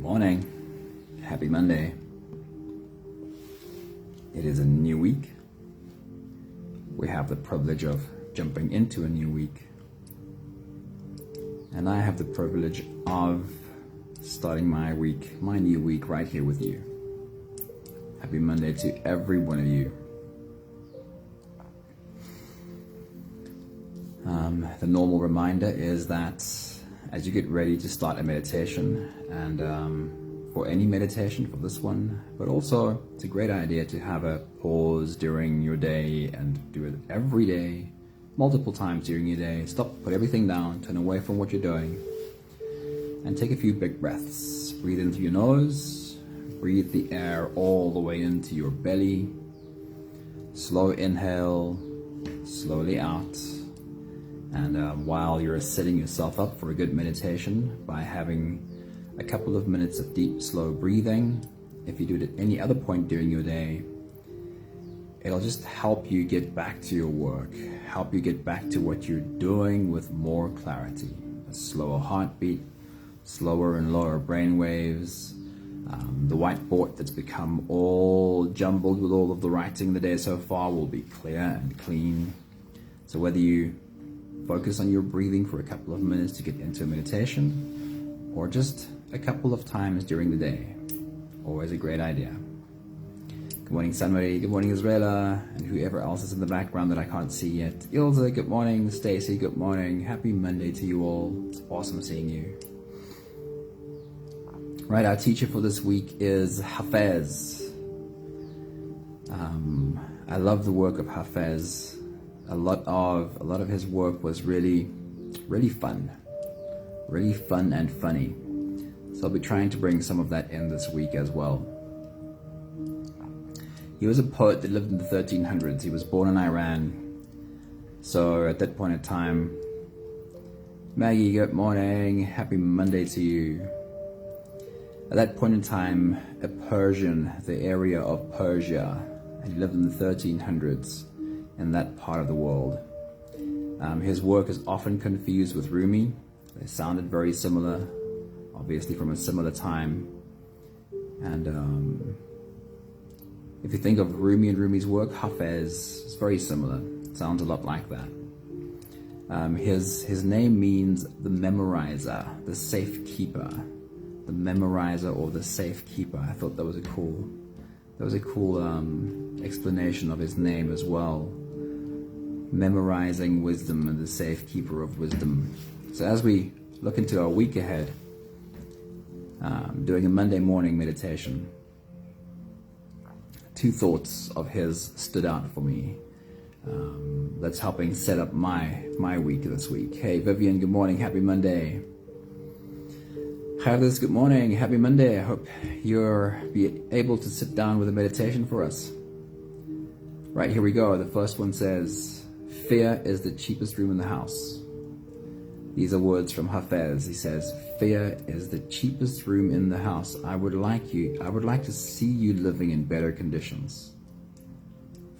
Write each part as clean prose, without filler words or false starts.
Good morning. Happy Monday. It is a new week. We have the privilege of jumping into a new week. And I have the privilege of starting my new week right here with you. Happy Monday to every one of you. The normal reminder is that as you get ready to start a meditation, and for any meditation, for this one, but also it's a great idea to have a pause during your day and do it every day, multiple times during your day. Stop, put everything down, turn away from what you're doing, and take a few big breaths. Breathe in through your nose, breathe the air all the way into your belly. Slow inhale, slowly out. And while you're setting yourself up for a good meditation by having a couple of minutes of deep, slow breathing, if you do it at any other point during your day, it'll just help you get back to your work, help you get back to what you're doing with more clarity. A slower heartbeat, slower and lower brain waves. The whiteboard that's become all jumbled with all of the writing the day so far will be clear and clean. So whether you focus on your breathing for a couple of minutes to get into a meditation, or just a couple of times during the day, always a great idea. Good morning, Sunmarie. Good morning, Israela, and whoever else is in the background that I can't see yet. Ilza, good morning. Stacy, good morning. Happy Monday to you all. It's awesome seeing you. Right, our teacher for this week is Hafez. I love the work of Hafez. A lot of his work was really fun and funny. So I'll be trying to bring some of that in this week as well. He was a poet that lived in the 1300s. He was born in Iran. So at that point in time, Maggie, good morning. Happy Monday to you. At that point in time, a Persian, the area of Persia, he lived in the 1300s. In that part of the world. His work is often confused with Rumi. They sounded very similar, obviously from a similar time. And if you think of Rumi and Rumi's work, Hafez is very similar. It sounds a lot like that. His name means the memorizer, the safekeeper, the memorizer or the safekeeper. I thought that was a cool explanation of his name as well. Memorizing wisdom and the safekeeper of wisdom. So as we look into our week ahead, doing a Monday morning meditation, two thoughts of his stood out for me. That's helping set up my week this week. Hey Vivian, good morning, happy Monday. Harris, good morning, happy Monday. I hope you're be able to sit down with a meditation for us. Right, here we go. The first one says, fear is the cheapest room in the house. These are words from Hafez. He says, fear is the cheapest room in the house. I would like to see you living in better conditions.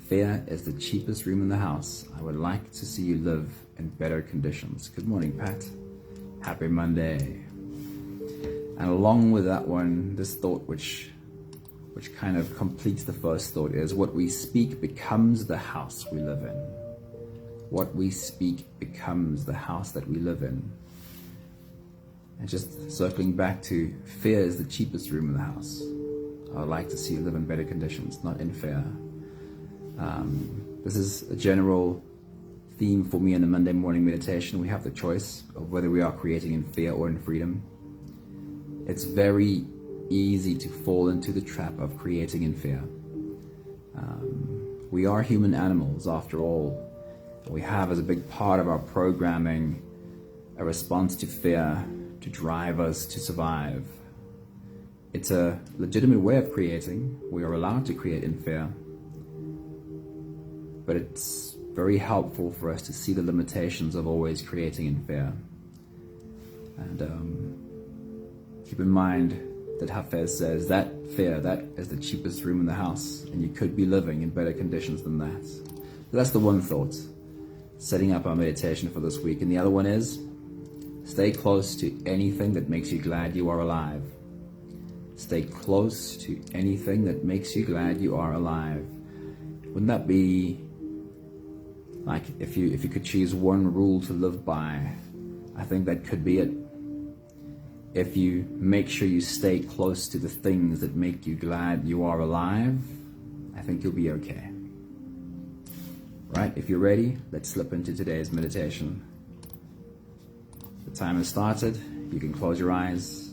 Fear is the cheapest room in the house. I would like to see you live in better conditions. Good morning, Pat. Happy Monday. And along with that one, this thought which kind of completes the first thought is, what we speak becomes the house we live in. What we speak becomes the house that we live in. And just circling back to, fear is the cheapest room in the house. I would like to see you live in better conditions, not in fear. This is a general theme for me in the Monday morning meditation. We have the choice of whether we are creating in fear or in freedom. It's very easy to fall into the trap of creating in fear. We are human animals after all. We have as a big part of our programming a response to fear to drive us to survive. It's a legitimate way of creating. We are allowed to create in fear. But it's very helpful for us to see the limitations of always creating in fear. And keep in mind that Hafez says that fear, that is the cheapest room in the house, and you could be living in better conditions than that. So that's the one thought, setting up our meditation for this week. And the other one is, stay close to anything that makes you glad you are alive. stay close to anything that makes you glad you are alive. Wouldn't that be like, if you could choose one rule to live by, I think that could be it. If you make sure you stay close to the things that make you glad you are alive, I think you'll be okay. Right, if you're ready, let's slip into today's meditation. The time has started. You can close your eyes.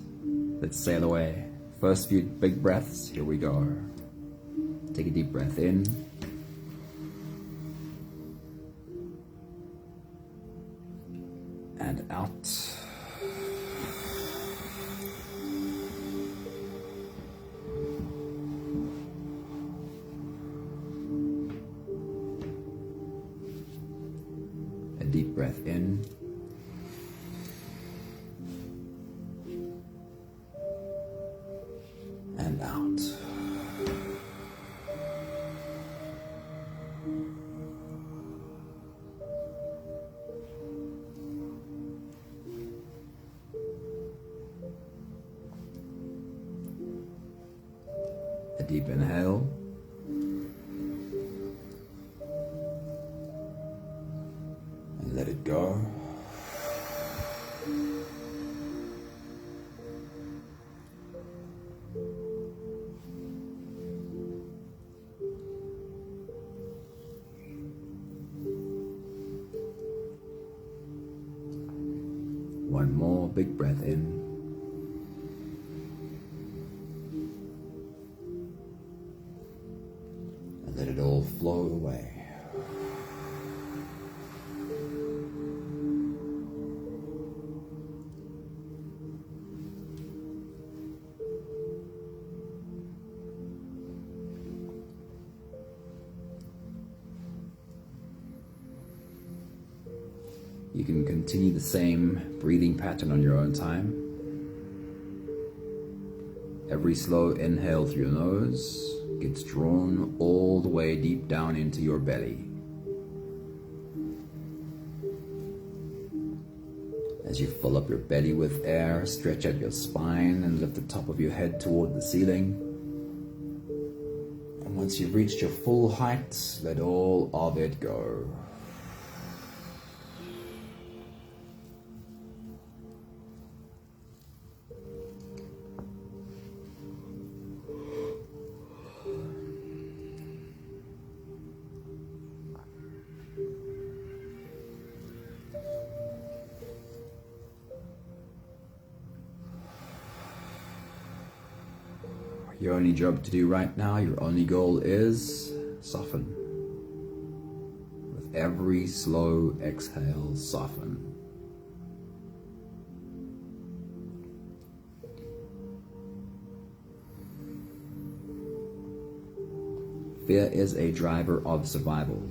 Let's sail away. First few big breaths, here we go. Take a deep breath in. And out. A deep breath in. And out. A deep inhale. And let it go. One more big breath in. And let it all flow away. You can continue the same breathing pattern on your own time. Every slow inhale through your nose gets drawn all the way deep down into your belly. As you fill up your belly with air, stretch out your spine and lift the top of your head toward the ceiling. And once you've reached your full height, let all of it go. Your only job to do right now, your only goal is soften. With every slow exhale, soften. Fear is a driver of survival.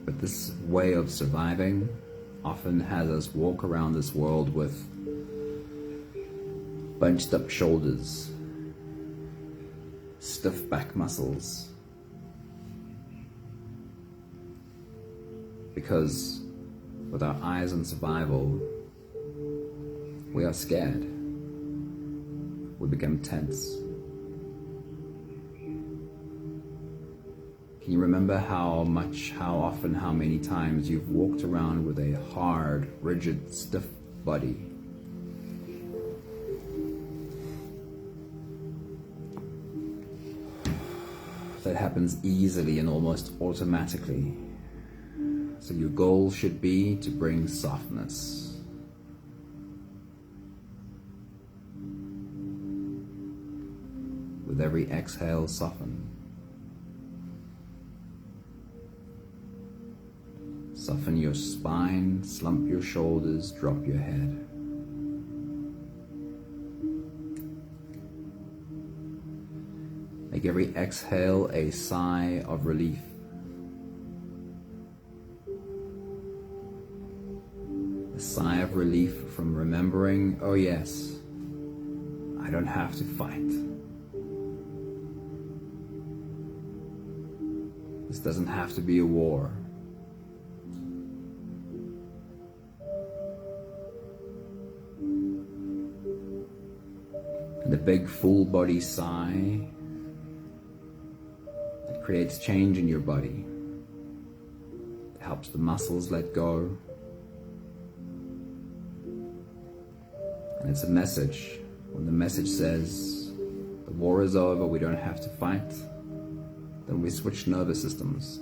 But this way of surviving often has us walk around this world with bunched up shoulders, stiff back muscles, because with our eyes on survival, we are scared. We become tense. Can you remember how often, how many times you've walked around with a hard, rigid, stiff body? That happens easily and almost automatically. So your goal should be to bring softness. With every exhale, soften. Soften your spine, slump your shoulders, drop your head. Make every exhale a sigh of relief. A sigh of relief from remembering, oh yes, I don't have to fight. This doesn't have to be a war. the big full body sigh that creates change in your body. It helps the muscles let go. And it's a message. When the message says, the war is over, we don't have to fight, then we switch nervous systems.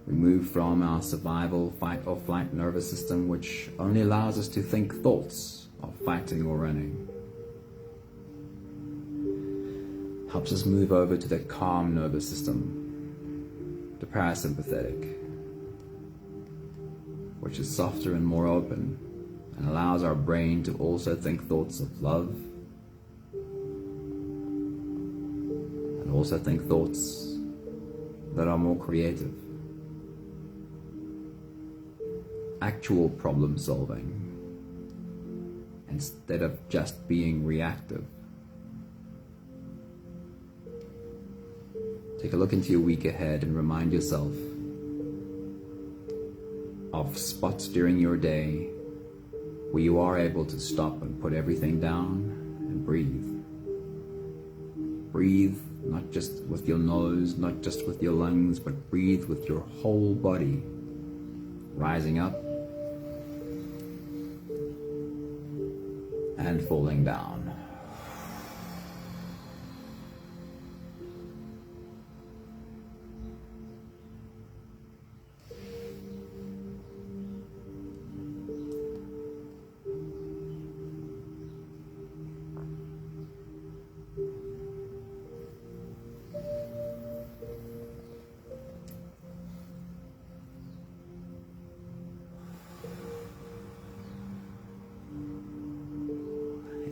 We move from our survival, fight or flight nervous system, which only allows us to think thoughts of fighting or running. Helps us move over to the calm nervous system, the parasympathetic, which is softer and more open, and allows our brain to also think thoughts of love, and also think thoughts that are more creative. Actual problem solving, instead of just being reactive. Take a look into your week ahead and remind yourself of spots during your day where you are able to stop and put everything down and breathe. Breathe not just with your nose, not just with your lungs, but breathe with your whole body, rising up and falling down.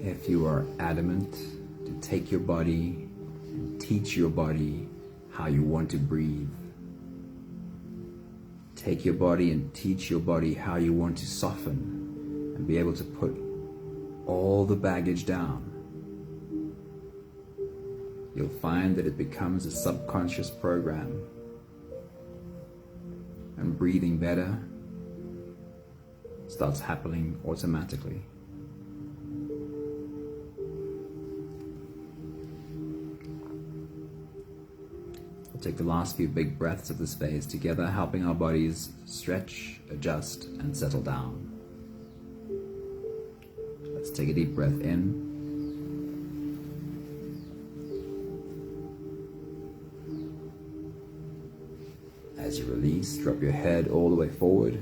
If you are adamant to take your body and teach your body how you want to breathe, take your body and teach your body how you want to soften and be able to put all the baggage down, you'll find that it becomes a subconscious program, and breathing better starts happening automatically. Take the last few big breaths of this phase together, helping our bodies stretch, adjust, and settle down. Let's take a deep breath in. As you release, drop your head all the way forward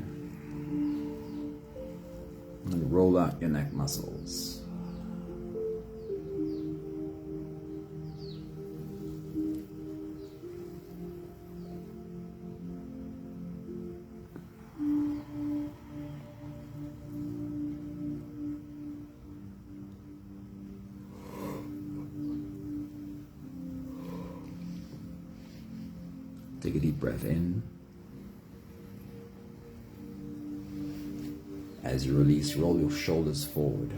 and roll out your neck muscles. Take a deep breath in. As you release, roll your shoulders forward.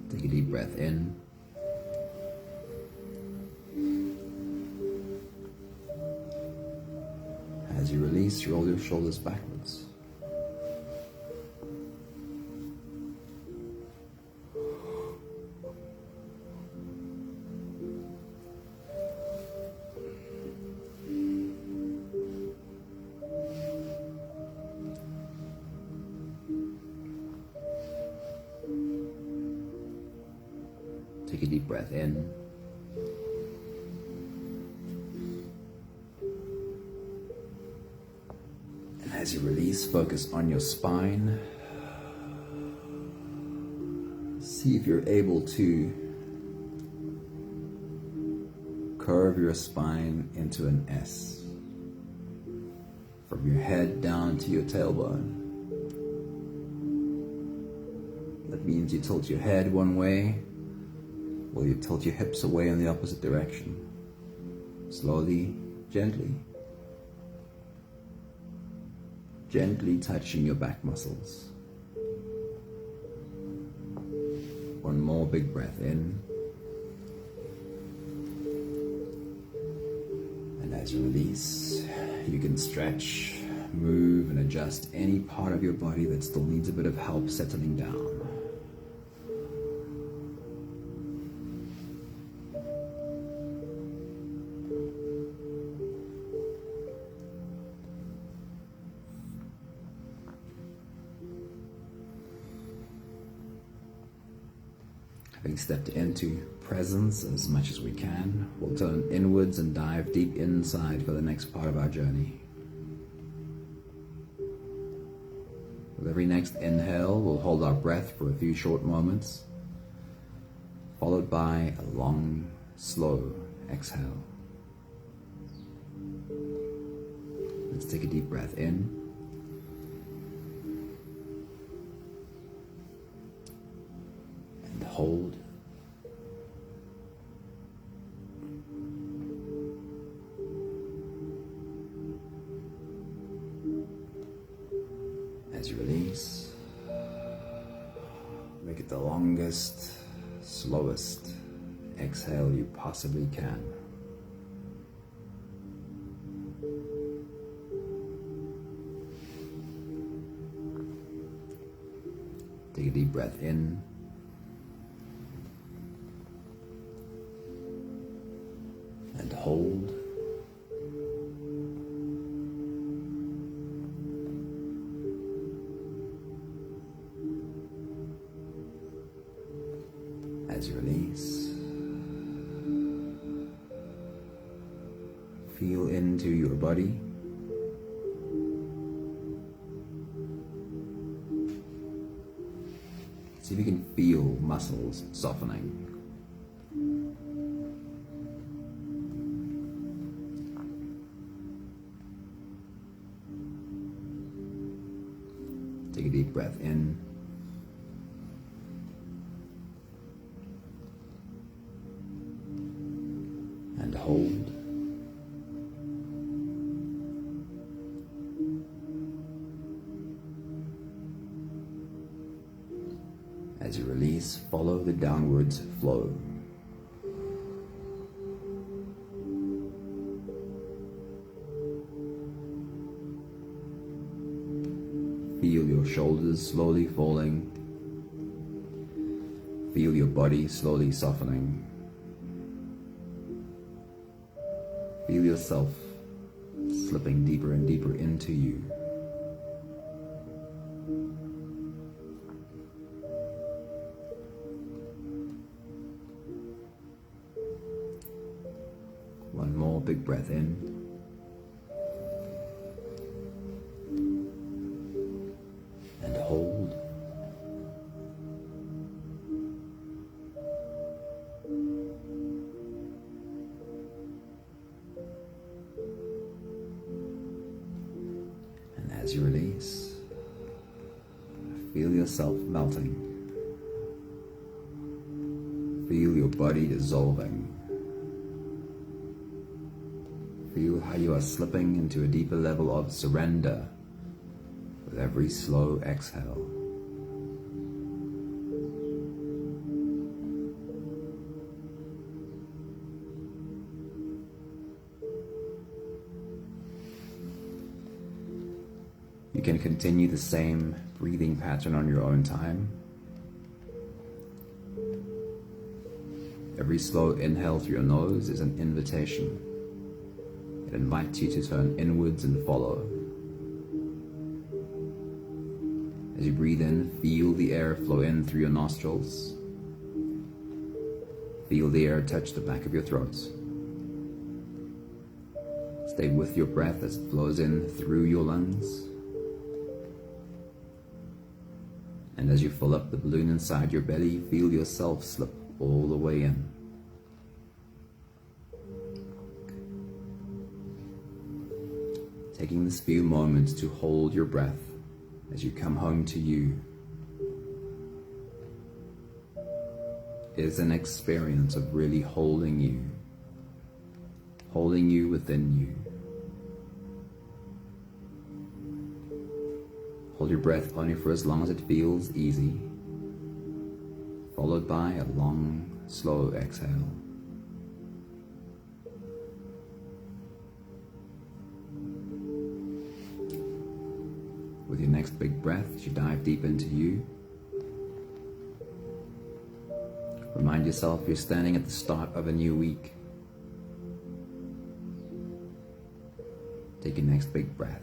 Take a deep breath in. As you release, roll your shoulders backwards. Take a deep breath in. And as you release, focus on your spine. See if you're able to curve your spine into an S. From your head down to your tailbone. That means you tilt your head one way, Will you tilt your hips away in the opposite direction? Slowly, gently. Gently touching your back muscles. One more big breath in. And as you release, you can stretch, move, and adjust any part of your body that still needs a bit of help settling down. Having stepped into presence as much as we can, we'll turn inwards and dive deep inside for the next part of our journey. With every next inhale, we'll hold our breath for a few short moments, followed by a long, slow exhale. Let's take a deep breath in. Hold. As you release, make it the longest, slowest exhale you possibly can. Take a deep breath in. And hold. As you release, feel into your body. See if you can feel muscles softening. Take a deep breath in. And hold. As you release, follow the downwards flow. Feel your shoulders slowly falling. Feel your body slowly softening. Feel yourself slipping deeper and deeper into you. One more big breath in. And hold. And as you release, feel yourself melting. Feel your body dissolving. Feel how you are slipping into a deeper level of surrender with every slow exhale. You can continue the same breathing pattern on your own time. Every slow inhale through your nose is an invitation. It invites you to turn inwards and follow. As you breathe in, feel the air flow in through your nostrils. Feel the air touch the back of your throat. Stay with your breath as it flows in through your lungs. And as you fill up the balloon inside your belly, feel yourself slip all the way in. Taking this few moments to hold your breath as you come home to you. is an experience of really holding you within you. Hold your breath only for as long as it feels easy, followed by a long, slow exhale. With your next big breath, as you dive deep into you, remind yourself you're standing at the start of a new week. Take your next big breath.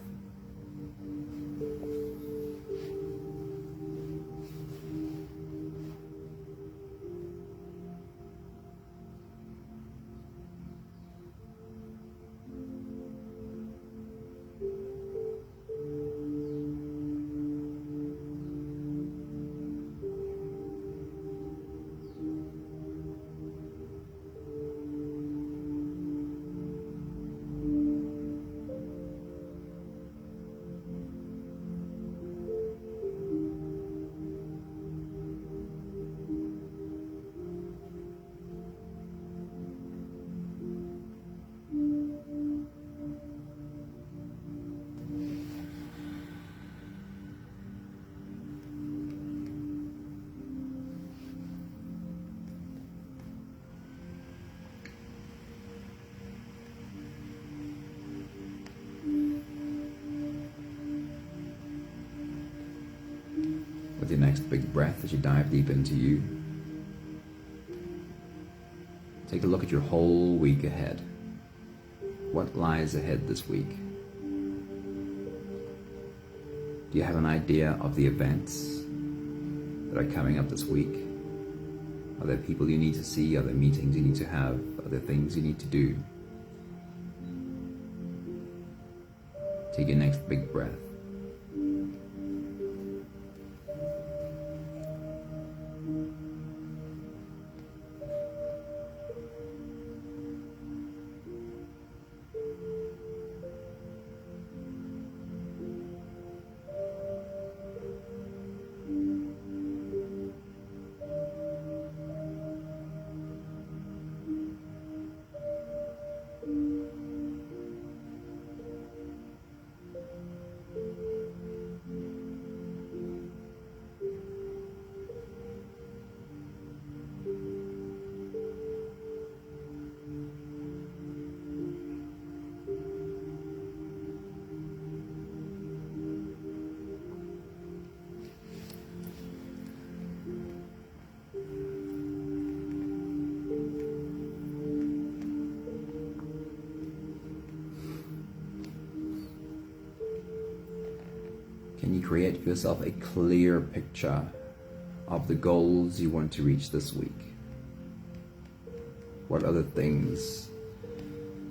With your next big breath as you dive deep into you, take a look at your whole week ahead. What lies ahead this week? Do you have an idea of the events that are coming up this week? Are there people you need to see? Are there meetings you need to have? Are there things you need to do? Take your next big breath. Can you create for yourself a clear picture of the goals you want to reach this week? What are the things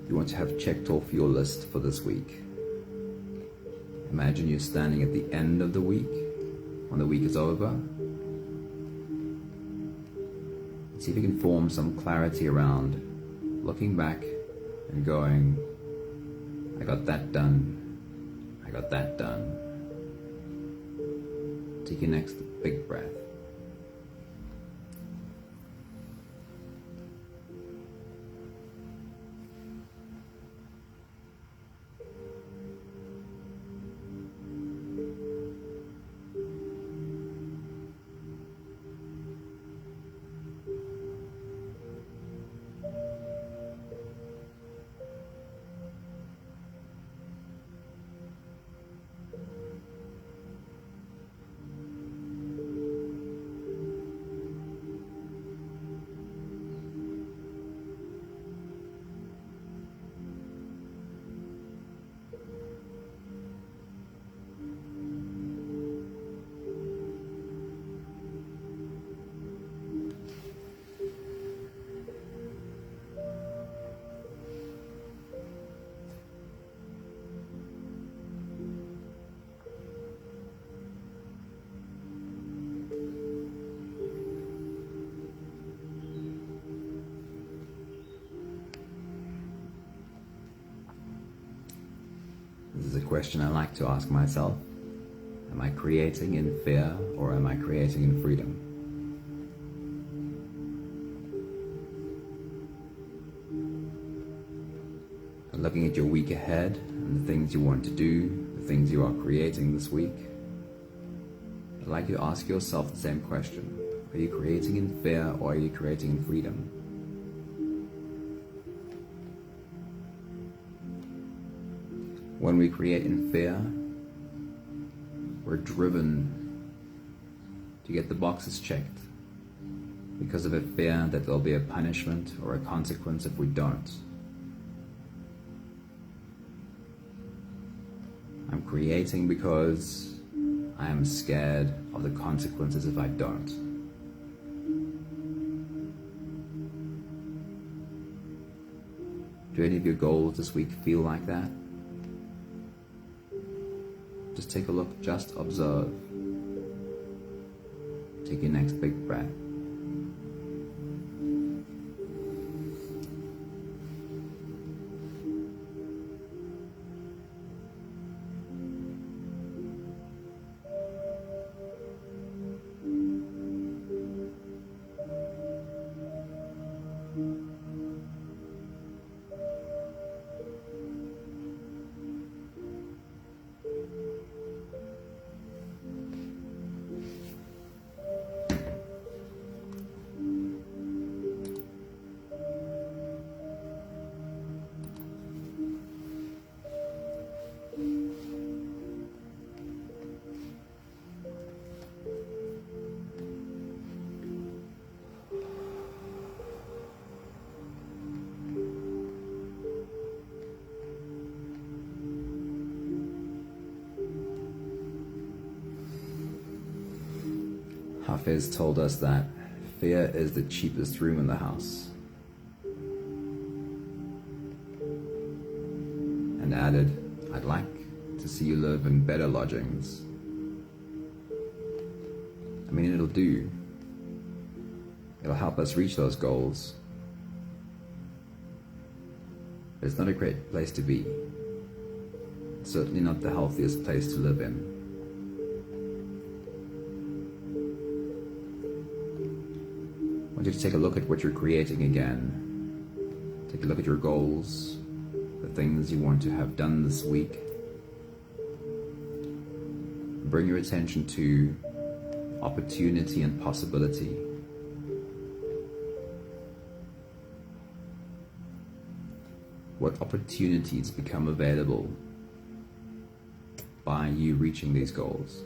you want to have checked off your list for this week? Imagine you're standing at the end of the week, when the week is over. See if you can form some clarity around looking back and going, I got that done, I got that done. Take your next big breath. This is a question I like to ask myself. Am I creating in fear or am I creating in freedom? looking at your week ahead and the things you want to do, the things you are creating this week, I'd like you to ask yourself the same question. Are you creating in fear or are you creating in freedom? When we create in fear, we're driven to get the boxes checked because of a fear that there'll be a punishment or a consequence if we don't. I'm creating because I am scared of the consequences if I don't. Do any of your goals this week feel like that? Just take a look, just observe. Take your next big breath. Hafiz told us that fear is the cheapest room in the house, and added, I'd like to see you live in better lodgings. I mean, it'll do. It'll help us reach those goals. But it's not a great place to be. It's certainly not the healthiest place to live in. I want you to take a look at what you're creating again. Take a look at your goals, the things you want to have done this week. Bring your attention to opportunity and possibility. What opportunities become available by you reaching these goals?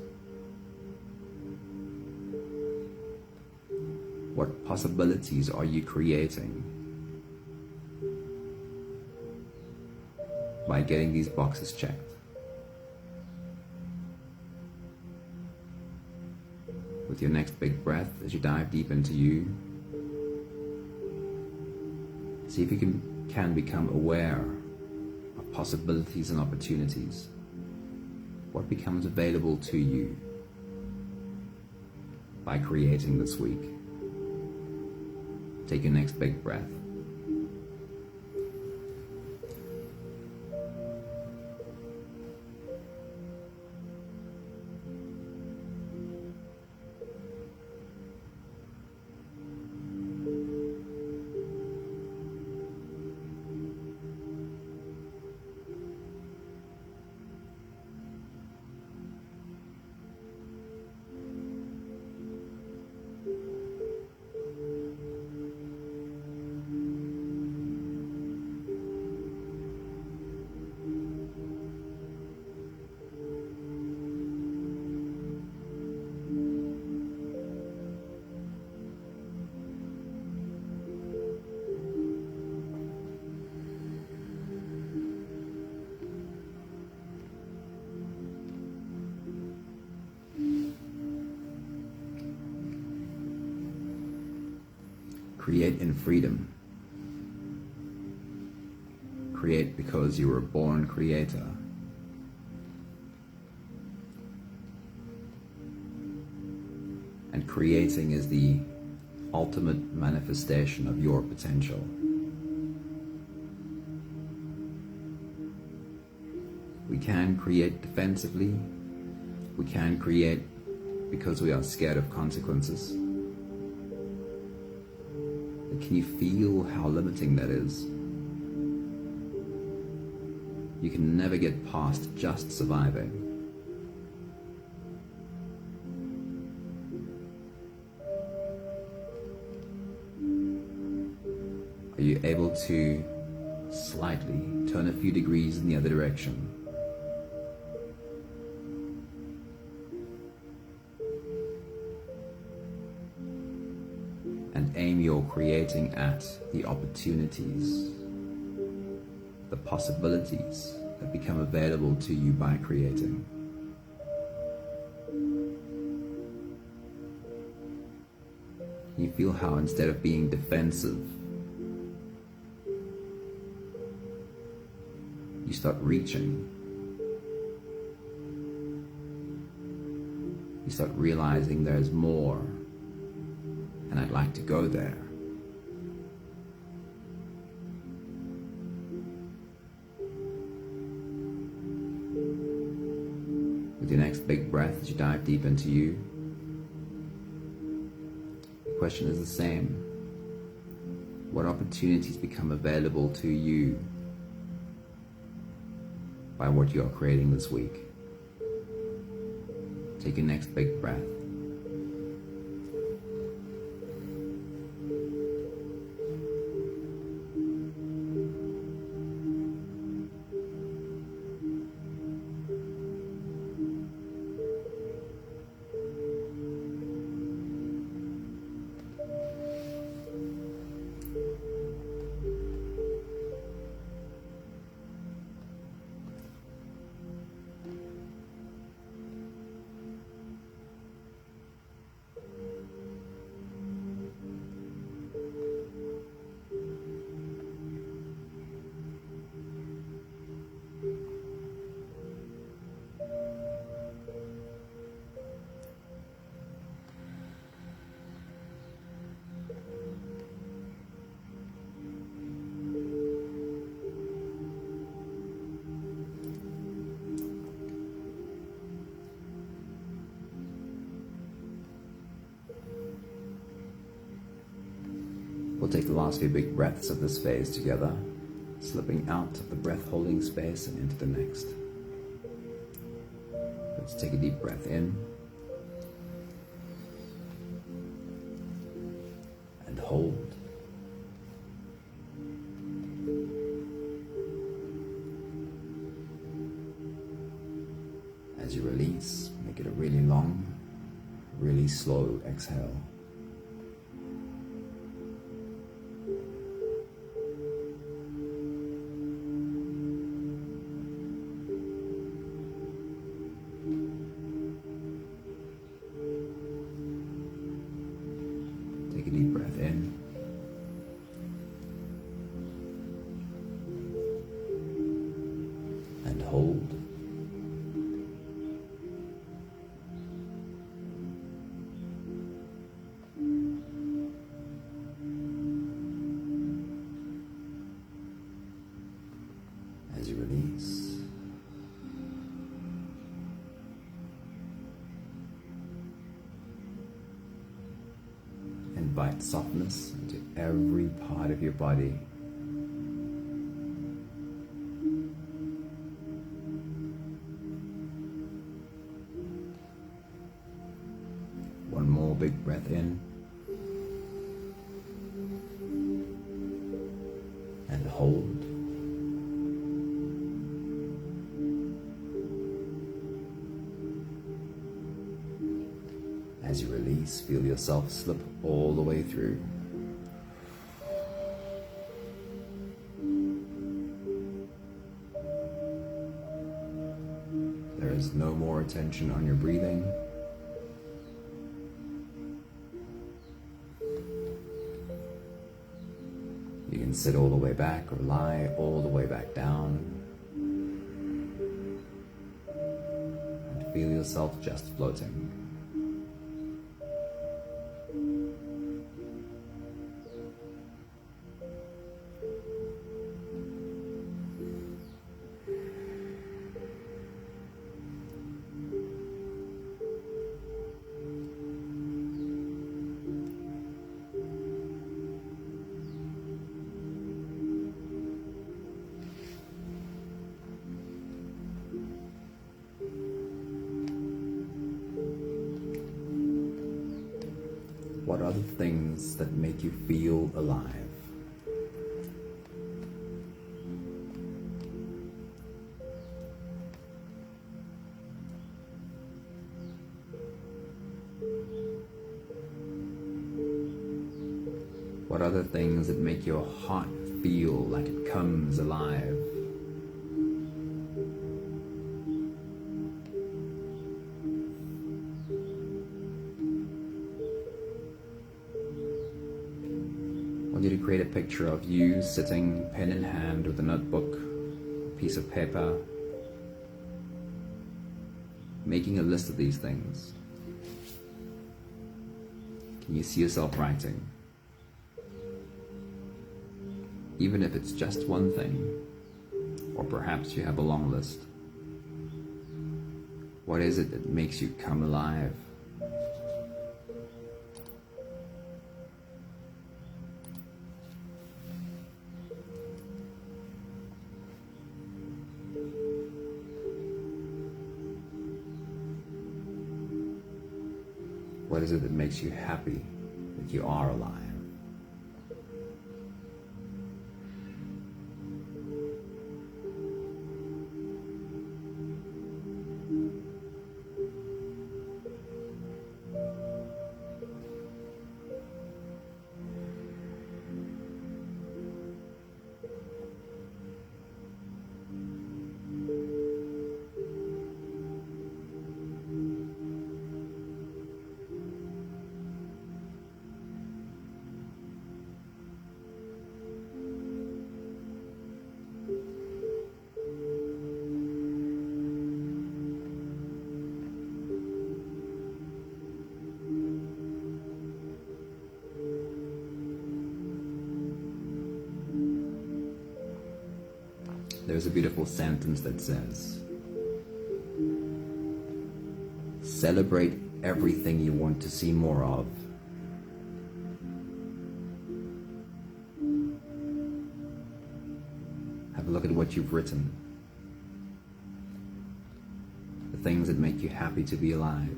What possibilities are you creating by getting these boxes checked? With your next big breath, as you dive deep into you, see if you can become aware of possibilities and opportunities. What becomes available to you by creating this week? Take your next big breath. Create in freedom. Create because you were a born creator. And creating is the ultimate manifestation of your potential. We can create defensively. We can create because we are scared of consequences. Can you feel how limiting that is? You can never get past just surviving. Are you able to slightly turn a few degrees in the other direction? And aim your creating at the opportunities, the possibilities that become available to you by creating. You feel how instead of being defensive, you start reaching. You start realizing there's more, and I'd like to go there. With your next big breath, as you dive deep into you, the question is the same. What opportunities become available to you by what you are creating this week? Take your next big breath. We'll take the last few big breaths of this phase together, slipping out of the breath holding space and into the next. Let's take a deep breath in and hold. As you release, make it a really long, really slow exhale. Take a deep breath in. And hold. As you release. Invite softness into every part of your body. One more big breath in. And hold. As you release, feel yourself slip all the way through. There is no more attention on your breathing. You can sit all the way back or lie all the way back down. And feel yourself just floating. What are the things that make you feel alive? What are the things that make your heart feel like it comes alive? I want you to create a picture of you sitting pen in hand with a notebook, a piece of paper, making a list of these things. Can you see yourself writing? Even if it's just one thing, or perhaps you have a long list. What is it that makes you come alive? What is it that makes you happy that you are alive? There's a beautiful sentence that says, celebrate everything you want to see more of. Have a look at what you've written. The things that make you happy to be alive.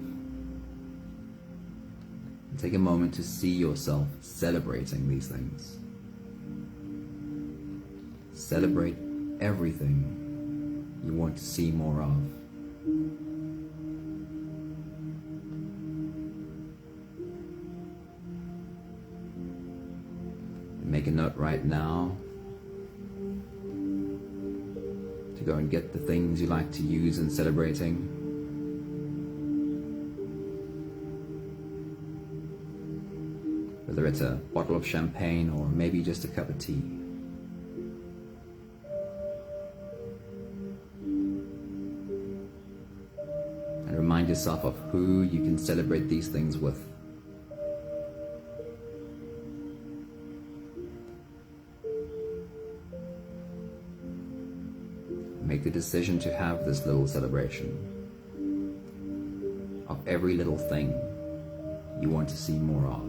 And take a moment to see yourself celebrating these things. Celebrate everything you want to see more of. Make a note right now to go and get the things you like to use in celebrating. Whether it's a bottle of champagne or maybe just a cup of tea. And remind yourself of who you can celebrate these things with. Make the decision to have this little celebration of every little thing you want to see more of.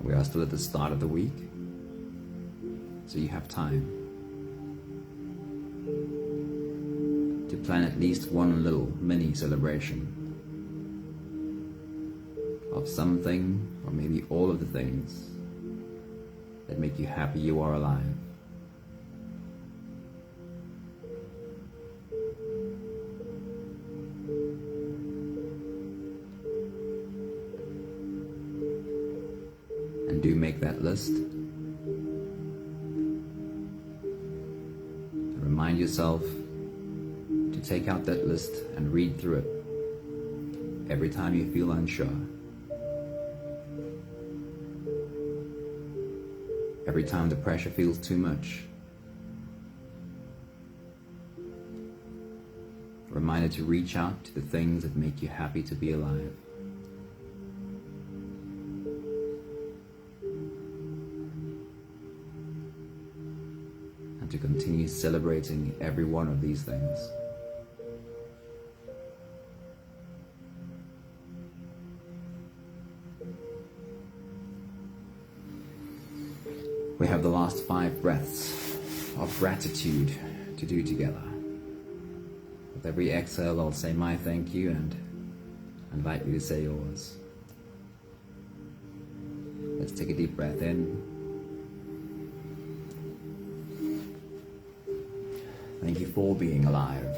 We are still at the start of the week, so you have time to plan at least one little mini celebration of something, or maybe all of the things that make you happy you are alive. And do make that list. And remind yourself to take out that list and read through it every time you feel unsure. Every time the pressure feels too much. A reminder to reach out to the things that make you happy to be alive. and to continue celebrating every one of these things. We have the last 5 breaths of gratitude to do together. With every exhale, I'll say my thank you and invite you to say yours. Let's take a deep breath in. Thank you for being alive.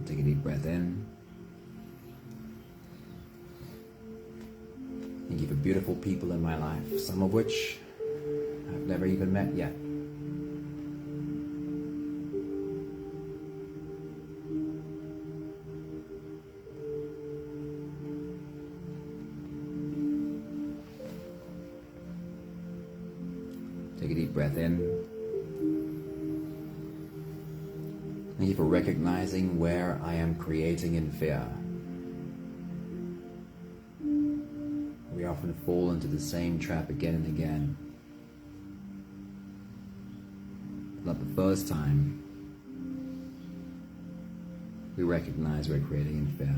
Take a deep breath in. Thank you for beautiful people in my life, some of which I've never even met yet. Take a deep breath in. Thank you for recognizing where I am creating in fear. We often fall into the same trap again and again. Not the first time we recognize we're creating in fear.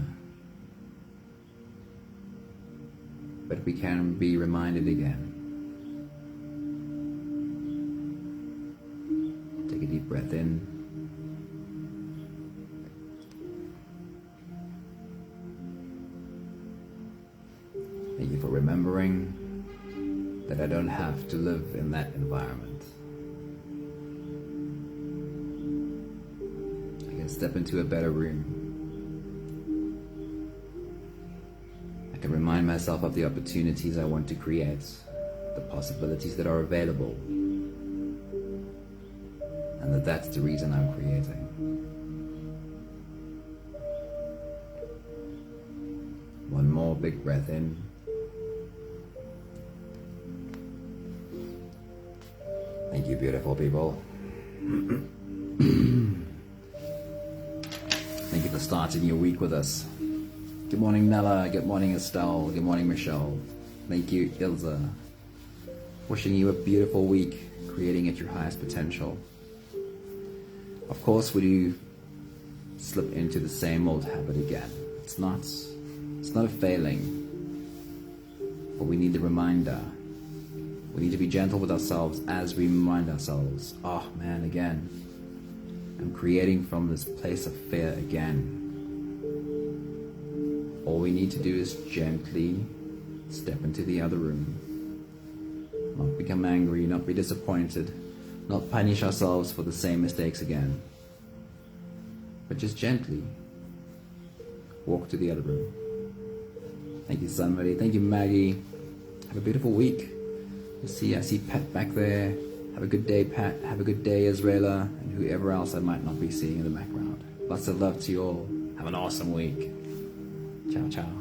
But we can be reminded again. Take a deep breath in. Thank you for remembering that I don't have to live in that environment. I can step into a better room. I can remind myself of the opportunities I want to create, the possibilities that are available, and that that's the reason I'm creating. One more big breath in. Thank you, beautiful people. Thank you for starting your week with us. Good morning, Nella. Good morning, Estelle. Good morning, Michelle. Thank you, Ilza. Wishing you a beautiful week, creating at your highest potential. Of course, we do slip into the same old habit again. It's not a failing, but we need the reminder. We need to be gentle with ourselves as we remind ourselves, oh man, again, I'm creating from this place of fear again. All we need to do is gently step into the other room. Not become angry, not be disappointed, not punish ourselves for the same mistakes again. But just gently walk to the other room. Thank you, somebody. Thank you, Maggie. Have a beautiful week. I see Pat back there. Have a good day, Pat. Have a good day, Israela, and whoever else I might not be seeing in the background. Lots of love to you all. Have an awesome week. Ciao, ciao.